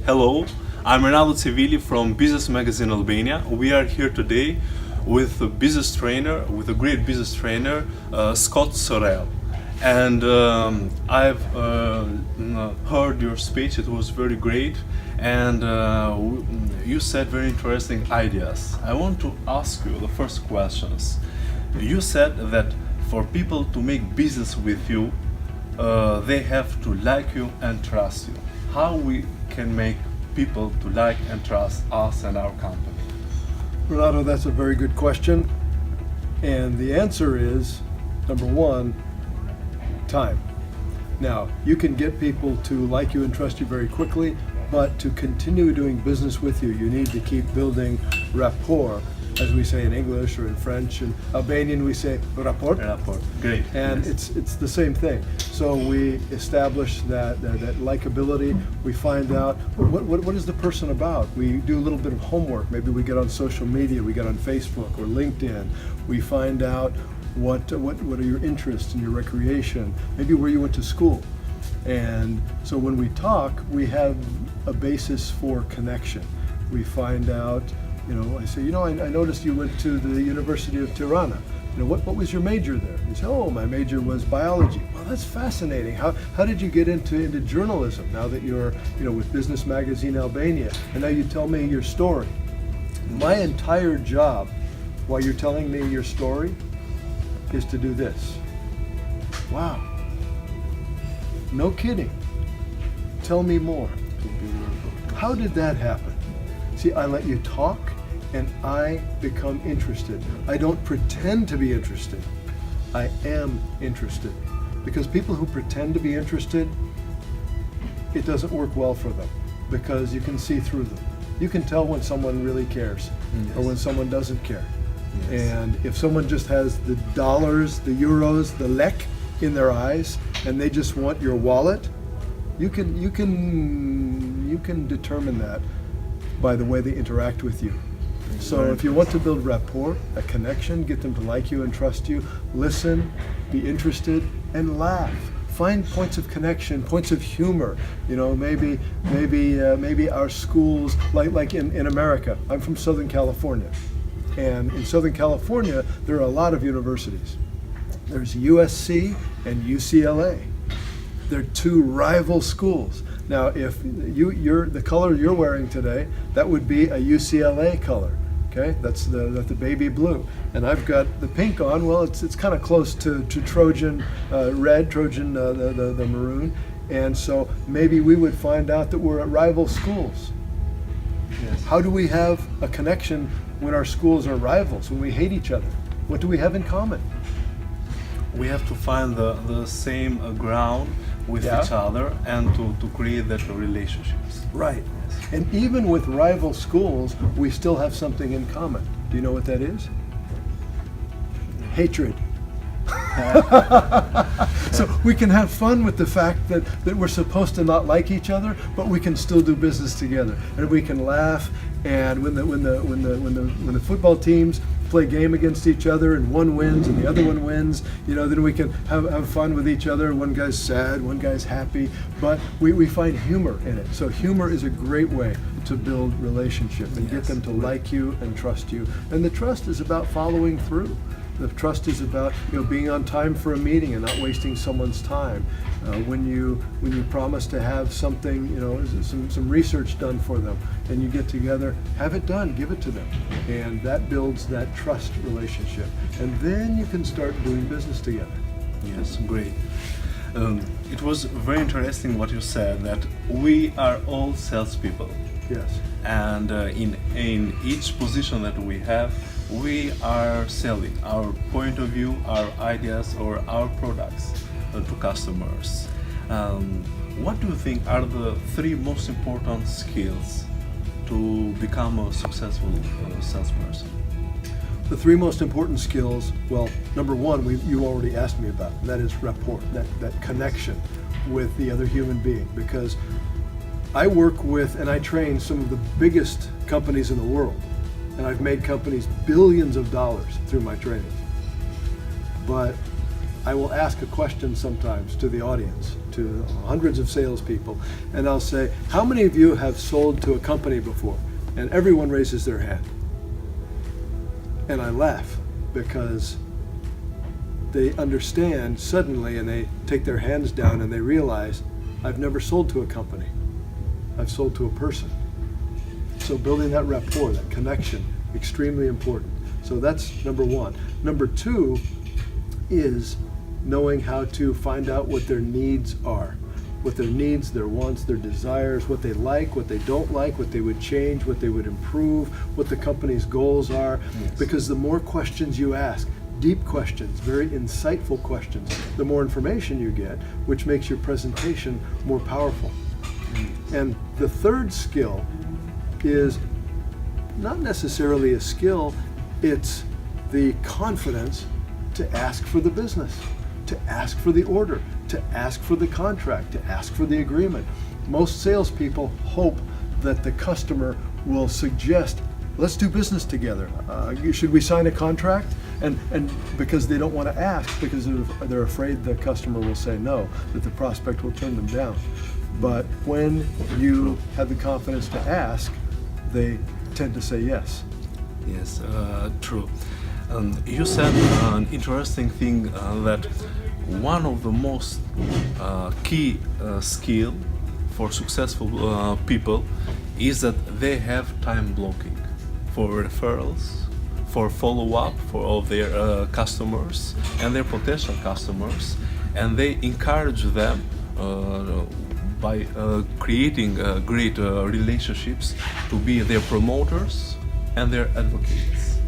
Hello, I'm Renato Civili from Business Magazine Albania. We are here today with a business trainer, with a great business trainer, Scott Sorrell. And I've heard your speech, it was very great, and you said very interesting ideas. I want to ask you the first questions. You said that for people to make business with you, they have to like you and trust you. How we can make people to like and trust us and our company? Renato, that's a very good question. And the answer is, number one, time. Now, you can get people to like you and trust you very quickly, but to continue doing business with you, you need to keep building rapport, as we say in English or in French. In Albanian, we say rapport. Rapport. Great. And yes. it's the same thing. So we establish that likability. We find out what is the person about. We do a little bit of homework. Maybe we get on social media. We get on Facebook or LinkedIn. We find out what are your interests and your recreation. Maybe where you went to school. And so when we talk, we have a basis for connection. We find out. I say, I noticed you went to the University of Tirana. What was your major there? You say, oh, my major was biology. Well, that's fascinating. How did you get into journalism now that you're, with Business Magazine Albania, and now you tell me your story? My entire job, while you're telling me your story, is to do this. Wow. No kidding. Tell me more. How did that happen? See, I let you talk and I become interested. I don't pretend to be interested. I am interested. Because people who pretend to be interested, it doesn't work well for them because you can see through them. You can tell when someone really cares or when someone doesn't care. Yes. And if someone just has the dollars, the euros, the lek in their eyes and they just want your wallet, you can determine that by the way they interact with you. So if you want to build rapport, a connection, get them to like you and trust you, listen, be interested, and laugh. Find points of connection, points of humor. Maybe our schools, like in America. I'm from Southern California. And in Southern California, there are a lot of universities. There's USC and UCLA. They're two rival schools. Now, if the color you're wearing today, that would be a UCLA color, okay? That's the baby blue. And I've got the pink on. Well, it's kind of close to Trojan red, Trojan the maroon. And so maybe we would find out that we're at rival schools. Yes. How do we have a connection when our schools are rivals, when we hate each other? What do we have in common? We have to find the same ground with each other and to create that relationships. Right. Yes. And even with rival schools, we still have something in common. Do you know what that is? Hatred. So we can have fun with the fact that we're supposed to not like each other, but we can still do business together, and we can laugh. And when the football teams play game against each other and one wins and the other one wins, then we can have fun with each other. One guy's sad, one guy's happy, but we find humor in it. So humor is a great way to build relationship and get them to like you and trust you. And the trust is about following through. The trust is about being on time for a meeting and not wasting someone's time. When you promise to have something, some research done for them, and you get together, have it done, give it to them, and that builds that trust relationship. And then you can start doing business together. Yes, great. It was very interesting what you said, that we are all salespeople. Yes. And in each position that we have, we are selling our point of view, our ideas, or our products to customers. What do you think are the three most important skills to become a successful salesperson? The three most important skills, well, number one, you already asked me about, and that is rapport, that connection with the other human being. Because I work with and I train some of the biggest companies in the world. And I've made companies billions of dollars through my training. But I will ask a question sometimes to the audience, to hundreds of salespeople, and I'll say, how many of you have sold to a company before? And everyone raises their hand. And I laugh because they understand suddenly, and they take their hands down and they realize, I've never sold to a company. I've sold to a person. So building that rapport, that connection, extremely important. So that's number one. Number two is knowing how to find out what their needs are. What their needs, their wants, their desires, what they like, what they don't like, what they would change, what they would improve, what the company's goals are. Yes. Because the more questions you ask, deep questions, very insightful questions, the more information you get, which makes your presentation more powerful. And the third skill is not necessarily a skill, it's the confidence to ask for the business, to ask for the order, to ask for the contract, to ask for the agreement. Most salespeople hope that the customer will suggest, let's do business together. Should we sign a contract? And because they don't want to ask, because they're afraid the customer will say no, that the prospect will turn them down. But when you have the confidence to ask, they tend to say yes. Yes, true. You said an interesting thing that one of the most key skill for successful people is that they have time blocking for referrals, for follow-up for all their customers and their potential customers, and they encourage them by creating great relationships to be their promoters and their advocates.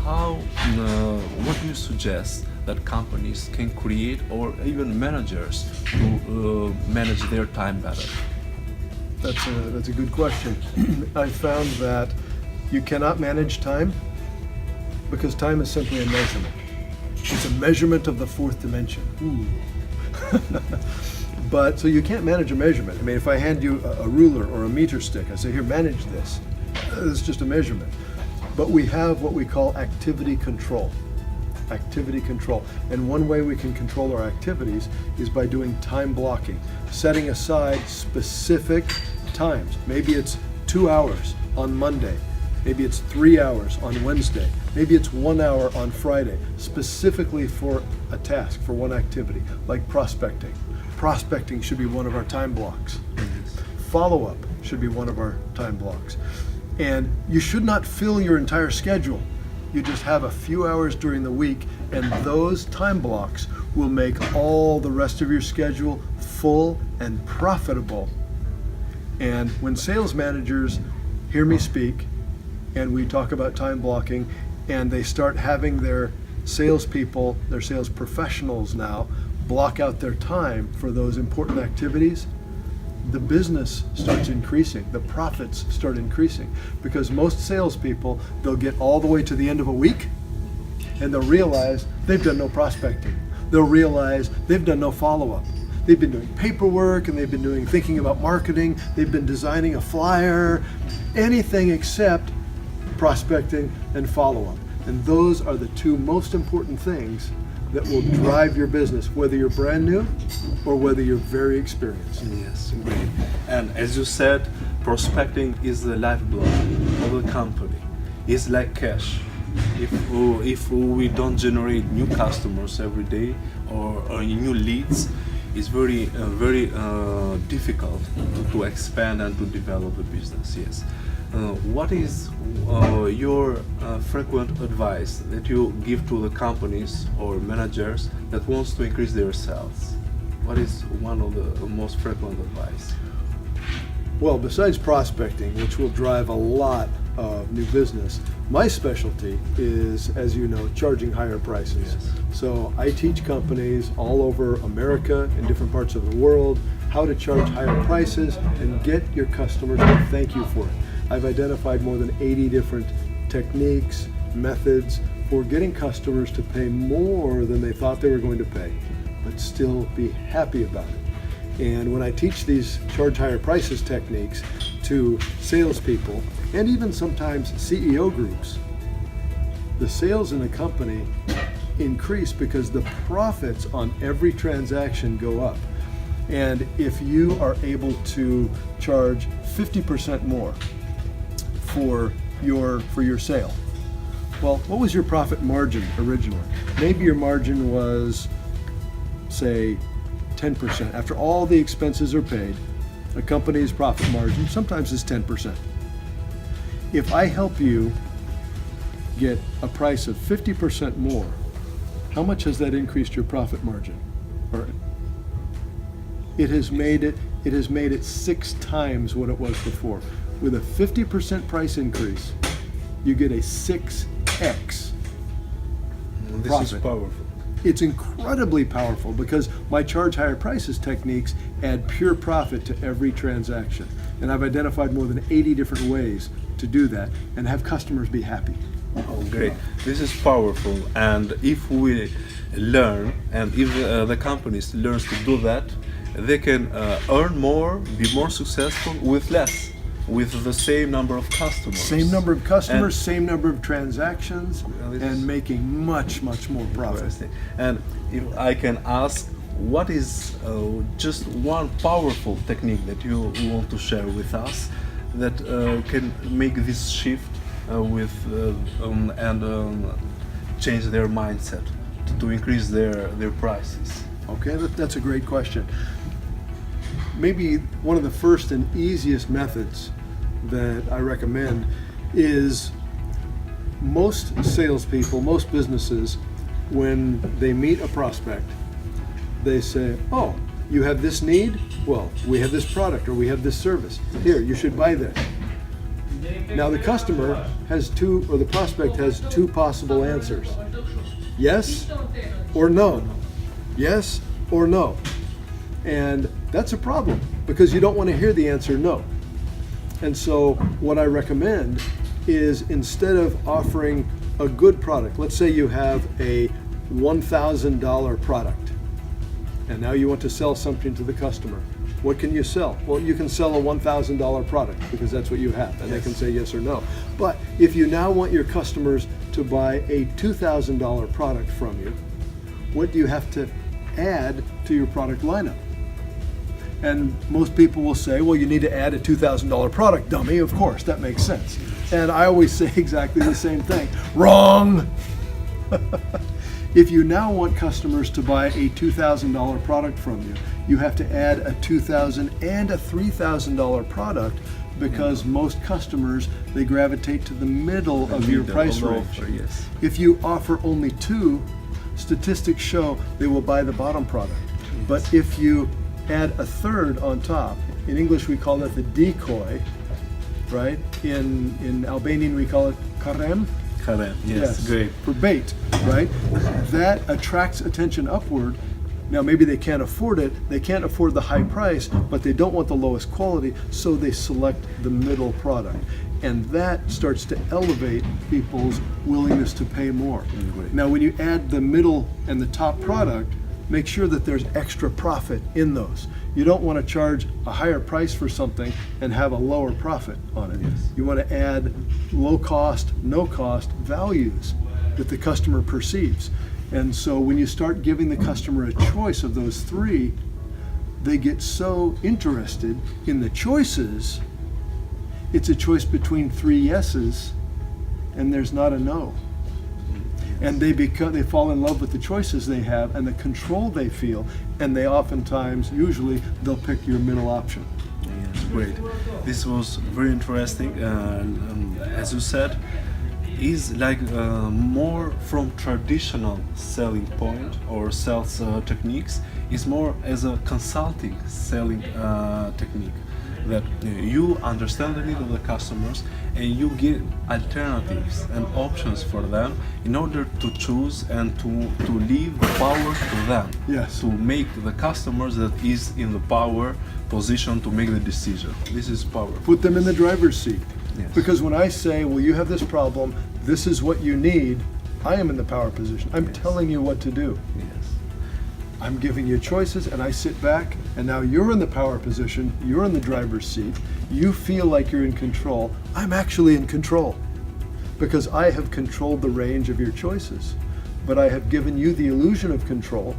What do you suggest that companies can create, or even managers, to manage their time better? That's a good question. I found that you cannot manage time because time is simply a measurement. It's a measurement of the fourth dimension. But so you can't manage a measurement. I mean, if I hand you a ruler or a meter stick, I say, here, manage this. It's just a measurement. But we have what we call activity control. Activity control. And one way we can control our activities is by doing time blocking, setting aside specific times. Maybe it's 2 hours on Monday. Maybe it's 3 hours on Wednesday. Maybe it's 1 hour on Friday, specifically for a task, for one activity, like prospecting. Prospecting should be one of our time blocks. Follow-up should be one of our time blocks. And you should not fill your entire schedule. You just have a few hours during the week, and those time blocks will make all the rest of your schedule full and profitable. And when sales managers hear me speak, and we talk about time blocking, and they start having their salespeople, their sales professionals now, block out their time for those important activities, the business starts increasing, the profits start increasing. Because most salespeople, they'll get all the way to the end of a week, and they'll realize they've done no prospecting. They'll realize they've done no follow-up. They've been doing paperwork, and they've been thinking about marketing, they've been designing a flyer, anything except prospecting and follow-up. And those are the two most important things that will drive your business, whether you're brand new or whether you're very experienced. Yes, great. And as you said, prospecting is the lifeblood of the company. It's like cash. If we don't generate new customers every day or new leads, it's very difficult to expand and to develop the business. Yes. What is your frequent advice that you give to the companies or managers that wants to increase their sales? What is one of the most frequent advice? Well, besides prospecting, which will drive a lot of new business, my specialty is, as you know, charging higher prices. Yes. So I teach companies all over America and different parts of the world how to charge higher prices and get your customers to thank you for it. I've identified more than 80 different techniques, methods for getting customers to pay more than they thought they were going to pay, but still be happy about it. And when I teach these charge higher prices techniques to salespeople and even sometimes CEO groups, the sales in a company increase because the profits on every transaction go up. And if you are able to charge 50% more for your sale, well, what was your profit margin originally? Maybe your margin was, say, 10%. After all the expenses are paid, a company's profit margin sometimes is 10%. If I help you get a price of 50% more, how much has that increased your profit margin? Or it has made it 6 times what it was before. With a 50% price increase, you get a 6x This profit. is powerful. It's incredibly powerful because my charge higher prices techniques add pure profit to every transaction. And I've identified more than 80 different ways to do that and have customers be happy. Oh, great. This is powerful. And if we learn, and if the companies learn to do that, they can earn more, be more successful with less, with the same number of customers. Same number of customers, And- same number of transactions, this is- and making much, much more profit. Interesting. And if I can ask, what is just one powerful technique that you want to share with us that can make this shift change their mindset to increase their prices? Okay, that's a great question. Maybe one of the first and easiest methods that I recommend is most salespeople, most businesses, when they meet a prospect, they say, "Oh, you have this need? Well, we have this product or we have this service. Here, you should buy this." Now the customer has or the prospect has 2 possible answers. Yes or no. Yes or no. And that's a problem because you don't want to hear the answer no. And so what I recommend is instead of offering a good product, let's say you have a $1,000 product and now you want to sell something to the customer. What can you sell? Well, you can sell a $1,000 product because that's what you have, and they can say yes or no. But if you now want your customers to buy a $2,000 product from you, what do you have to add to your product lineup? And most people will say, well, you need to add a $2,000 product, dummy. Of course, that makes sense. And I always say exactly the same thing. Wrong! If you now want customers to buy a $2,000 product from you, you have to add a $2,000 and a $3,000 product because most customers, they gravitate to the middle of your price range. Yes. If you offer only 2, statistics show they will buy the bottom product. But if you add a third on top, in English we call that the decoy, right? In Albanian we call it karem. Karem, yes, great. For bait, right? That attracts attention upward. Now maybe they can't afford it, they can't afford the high price, but they don't want the lowest quality, so they select the middle product. And that starts to elevate people's willingness to pay more. Now when you add the middle and the top product, make sure that there's extra profit in those. You don't want to charge a higher price for something and have a lower profit on it. Yes. You want to add low cost, no cost values that the customer perceives. And so when you start giving the customer a choice of those 3, they get so interested in the choices. It's a choice between 3 yeses and there's not a no. And they fall in love with the choices they have and the control they feel, and they oftentimes, usually, they'll pick your middle option. Yes, great. This was very interesting. As you said, is like more from traditional selling point or sales techniques. Is more as a consulting selling technique that you understand the need of the customers and you give alternatives and options for them in order to choose and to leave the power to them. Yes. To make the customers that is in the power position to make the decision. This is powerful. Put them in the driver's seat. Yes. Because when I say, well, you have this problem, this is what you need, I am in the power position. I'm telling you what to do. Yes. I'm giving you choices, and I sit back, and now you're in the power position, you're in the driver's seat, you feel like you're in control. I'm actually in control because I have controlled the range of your choices. but I have given you the illusion of control.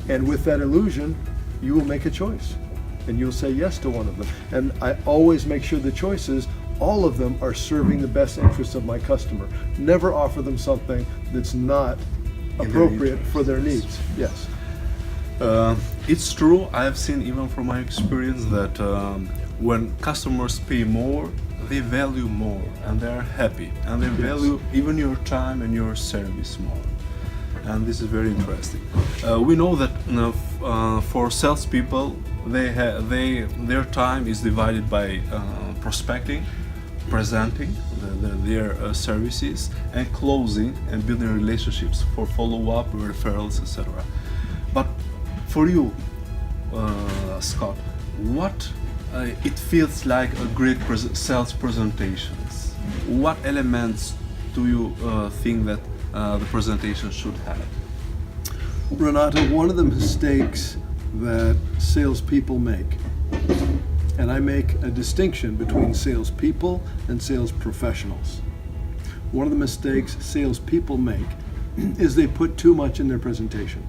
And with that illusion, you will make a choice. And you'll say yes to one of them. And I always make sure the choices, all of them are serving the best interests of my customer. Never offer them something that's not appropriate for their needs. Yes. It's true, I have seen even from my experience that when customers pay more, they value more and they are happy and they value even your time and your service more. And this is very interesting. We know that for salespeople, their time is divided by prospecting, presenting their services, and closing and building relationships for follow-up, referrals, etc. But for you, Scott, what it feels like a great sales presentations? What elements do you think that the presentation should have? Renato, one of the mistakes that salespeople make, and I make a distinction between salespeople and sales professionals. One of the mistakes salespeople make is they put too much in their presentation.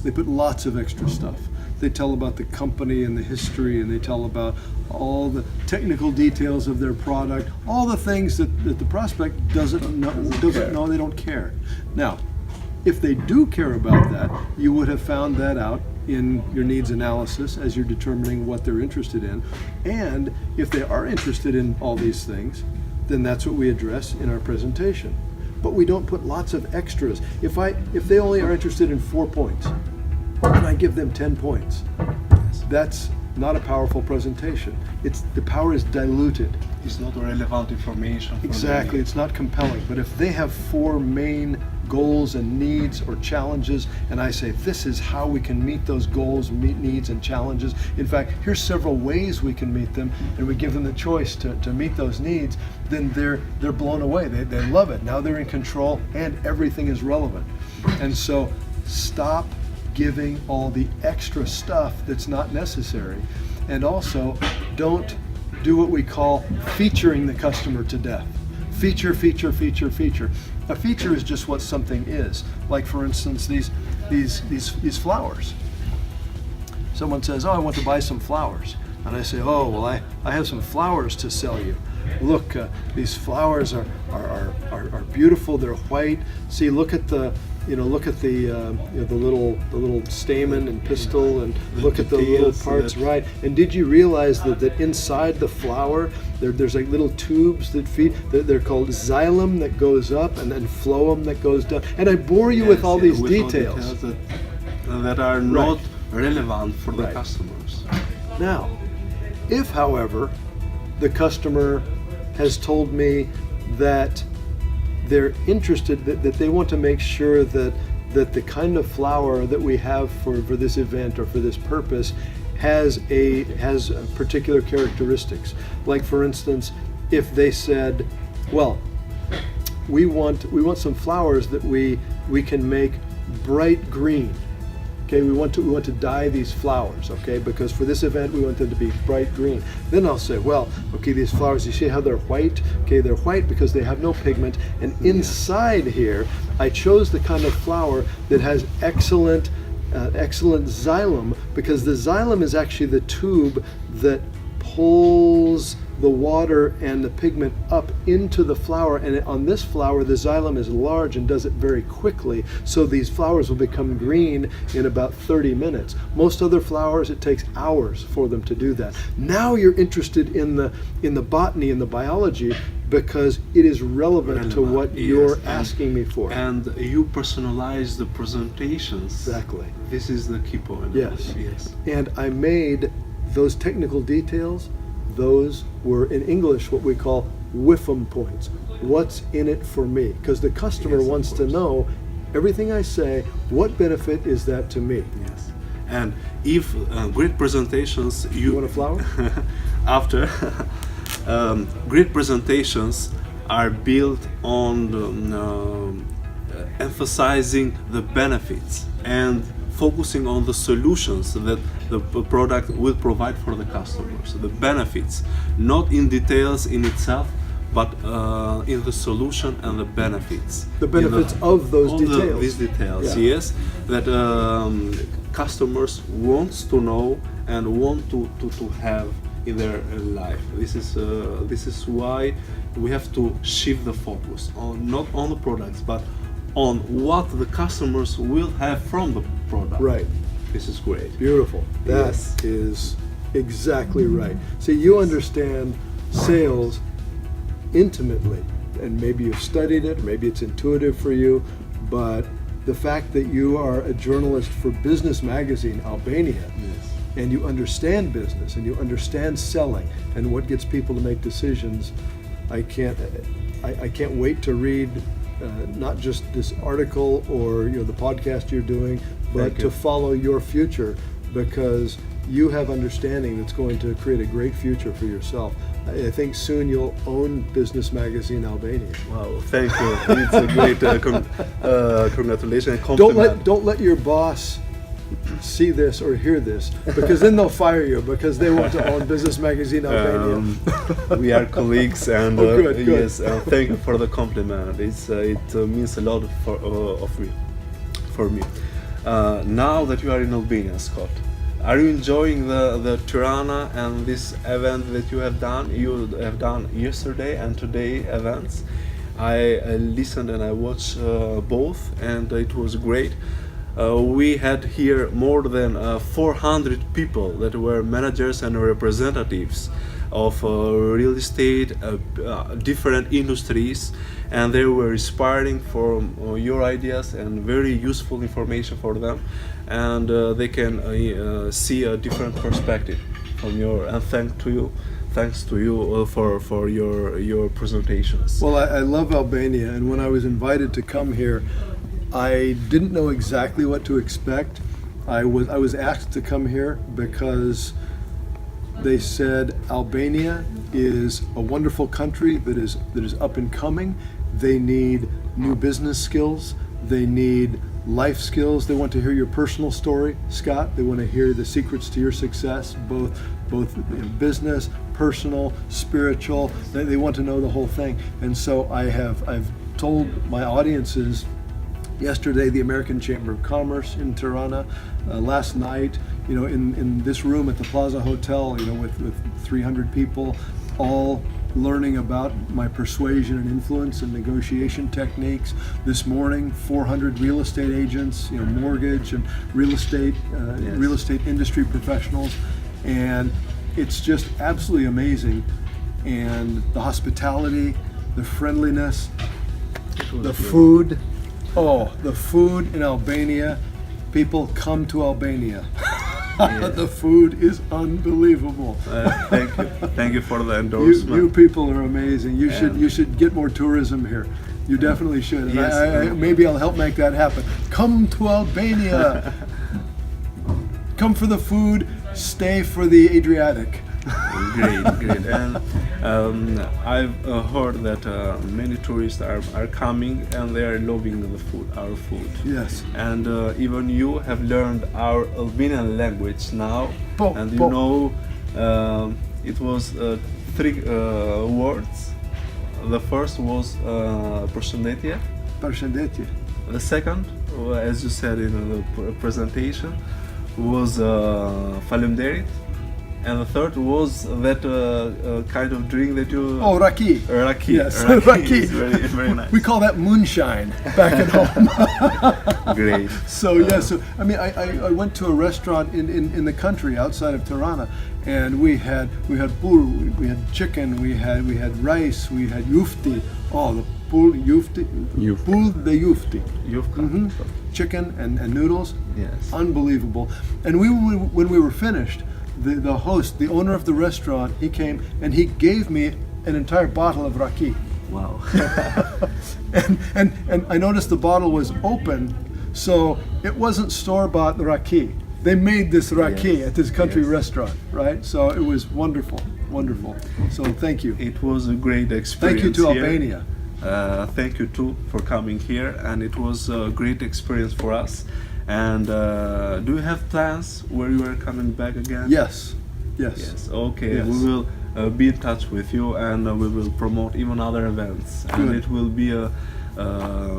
They put lots of extra stuff. They tell about the company and the history, and they tell about all the technical details of their product, all the things that the prospect doesn't know, they don't care. Now, if they do care about that, you would have found that out in your needs analysis as you're determining what they're interested in. And if they are interested in all these things, then that's what we address in our presentation. But we don't put lots of extras. If they only are interested in 4 points, and I give them 10 points, that's not a powerful presentation. The power is diluted. It's not relevant information. Exactly, it's not compelling. But if they have 4 main goals and needs or challenges, and I say this is how we can meet those goals, meet needs and challenges. In fact, here's several ways we can meet them, and we give them the choice to meet those needs, then they're blown away. They love it. Now they're in control and everything is relevant. And so stop giving all the extra stuff that's not necessary. And also, don't do what we call featuring the customer to death. Feature, feature, feature, feature. A feature is just what something is. Like, for instance, these flowers. Someone says, oh, I want to buy some flowers. And I say, oh, well, I have some flowers to sell you. Look, these flowers are beautiful. They're white. See, look at the little stamen and pistil, and look at the little parts, right? And did you realize that inside the flower there's like little tubes that feed? They're called xylem that goes up, and then phloem that goes down. And I bore you with all these details that are not relevant for the customers. Now, if, however, the customer has told me that they're interested, that they want to make sure that the kind of flower that we have for this event or for this purpose has particular characteristics. Like, for instance, if they said, well, we want some flowers that we can make bright green. Okay, we want to dye these flowers, okay, because for this event we want them to be bright green. Then I'll say, well, okay, these flowers, you see how they're white? Okay, they're white because they have no pigment, and inside here I chose the kind of flower that has excellent xylem, because the xylem is actually the tube that pulls the water and the pigment up into the flower, and on this flower the xylem is large and does it very quickly, so these flowers will become green in about 30 minutes. Most other flowers, it takes hours for them to do that. Now you're interested in the botany and the biology, because it is relevant to what you're asking me for. And you personalize the presentations. Exactly. This is the key point. Yes. And I made those technical details, those were in English what we call WIFM points. What's in it for me? Because the customer wants to know everything I say, what benefit is that to me? Yes. And if great presentations, you want a flower? After great presentations are built on emphasizing the benefits and focusing on the solutions that the product will provide for the customers, the benefits, not in details in itself, but in the solution and the benefits. The benefits of those details. These details, Yeah. yes, that customers wants to know and want to have in their life. This is why we have to shift the focus on not on the products, but on what the customers will have from the product. Right. This is great. Beautiful. That Yes. is exactly right. See, you understand sales intimately, and maybe you've studied it, maybe it's intuitive for you, but the fact that you are a journalist for Business Magazine Albania, Yes. and you understand business and you understand selling and what gets people to make decisions, I can't wait to read not just this article or the podcast you're doing, but Thank you. to follow your future, because you have understanding that's going to create a great future for yourself. I think soon you'll own Business Magazine Albania. Wow, thank you. It's a great congratulations and compliment. Don't let your boss see this or hear this, because then they'll fire you because they want to own Business Magazine Albania. We are colleagues, and Oh, good. yes, thank you for the compliment. It means a lot for me. Now that you are in Albania, Scott, are you enjoying the Tirana and this event that you have done? You have done yesterday and today events. I listened and I watched both, and it was great. We had here more than 400 people that were managers and representatives of real estate, different industries, and they were inspiring from your ideas and very useful information for them, and they can see a different perspective from your. And thanks to you for your presentations. Well, I love Albania, and when I was invited to come here, I didn't know exactly what to expect. I was asked to come here because they said Albania is a wonderful country that is up and coming. They need new business skills. They need life skills. They want to hear your personal story, Scott. They want to hear the secrets to your success, both business, personal, spiritual. They want to know the whole thing. And so I've told my audiences yesterday, the American Chamber of Commerce in Tirana, last night, in this room at the Plaza Hotel, with 300 people, all learning about my persuasion and influence and negotiation techniques. This morning, 400 real estate agents, mortgage and real estate industry professionals, and it's just absolutely amazing. And the hospitality, the friendliness, the food. Oh, the food in Albania. People come to Albania. Yeah. The food is unbelievable. Thank you for the endorsement. You people are amazing. You should get more tourism here. You definitely should. And Yes. maybe I'll help make that happen. Come to Albania. Come for the food. Stay for the Adriatic. Great. And I've heard that many tourists are coming and they are loving our food. Yes. And even you have learned our Albanian language now. And it was 3 words. The first was përshëndetje. Përshëndetje. The second, as you said in the presentation, was faleminderit. And the third was that kind of drink that you... Oh, raki. Raki. Yes, Raki. raki. Is very nice. We call that moonshine back at home. Great. So I went to a restaurant in the country outside of Tirana, and we had pul, we had chicken, we had rice, we had yufti. Oh, the pul yufti, pul the yufti. Yufka. Chicken and noodles. Yes. Unbelievable. And when we were finished, the host, the owner of the restaurant, he came and he gave me an entire bottle of raki. Wow. and I noticed the bottle was open, so it wasn't store-bought raki. They made this raki at this country restaurant, right? So it was wonderful. So thank you. It was a great experience. Thank you to here. Albania. Thank you too for coming here, and it was a great experience for us. And do you have plans where you are coming back again? Yes. Yes. Okay. Yes. We will be in touch with you, and we will promote even other events, and Good. it will be a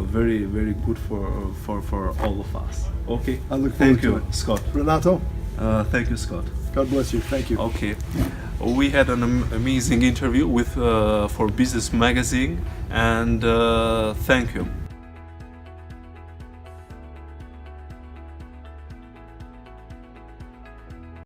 very very good for all of us. Okay. I look forward Thank to you, it. Scott. Renato, Thank you, Scott. God bless you. Thank you. Okay, we had an amazing interview with for Business Magazine, and thank you.